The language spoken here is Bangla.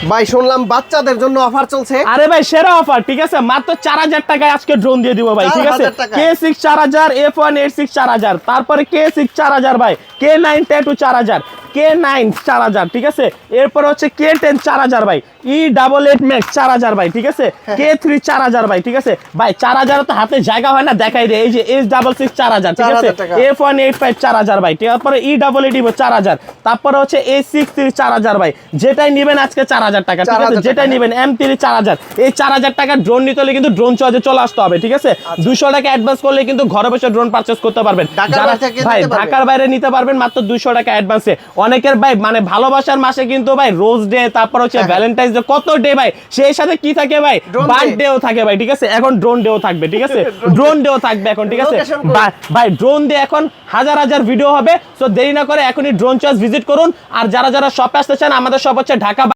ভাই শুনলাম বাচ্চাদের জন্য অফার চলছে। আরে ভাই সেরা অফার, ঠিক আছে, মাত্র 4000 টাকায় আজকে ড্রোন দিয়ে দিব ভাই, ঠিক আছে। 4000 টাকায়। K6 4000, F186 4000, তারপরে K6 4000 ভাই, K9 Tattoo 4000, K9 4000, ঠিক আছে। এরপর হচ্ছে K10 4000 ভাই, E88 Max 4000 ভাই, ঠিক আছে। K3 4000 ভাই, ঠিক আছে ভাই। 4000 তো হাতে জায়গা হয় না, দেখাই দে, এই যে S66 4000, ঠিক আছে। 4000 টাকা। F185 4000 ভাই, তারপরে E88 4000, তারপরে হচ্ছে A63 4000 ভাই। যেটাই নেবেন আজকে 4000 টাকা, ঠিক আছে। 4000 যেটাই টাকা। নেবেন M3 4000, এই 4000 টাকা ড্রোন নিতে হলে কিন্তু ড্রোন চয়েজে চলে আসতে হবে, ঠিক আছে। 200 টাকা অ্যাডভান্স করলে কিন্তু ঘরে বসে ড্রোন পারচেজ করতে পারবেন। ঢাকার যারা বাইরে থেকে ভাই নিতে পারবেন। ঢাকার বাইরে নিতে পারবেন মাত্র 200 টাকা অ্যাডভান্সে। অনেকের ভাই মানে ভালোবাসার মাসে কিন্তু ভাই রোজ ডে, তারপর হচ্ছে ভ্যালেন্টাইন্স ডে, কত ডে ভাই, সেই সাথে কি থাকে ভাই, Drone day। বার্থডেও থাকে ভাই, ঠিক আছে। এখন ড্রোন ডেও থাকবে, ঠিক আছে। ড্রোন ডেও থাকবে এখন, ঠিক আছে। Location কোন? ভাই ড্রোন দিয়ে এখন হাজার হাজার ভিডিও হবে, সো দেরি না করে এখনই ড্রোন চয়েস ভিজিট করুন। আর যারা যারা শপে আসতে চান, আমাদের শপ হচ্ছে ঢাকা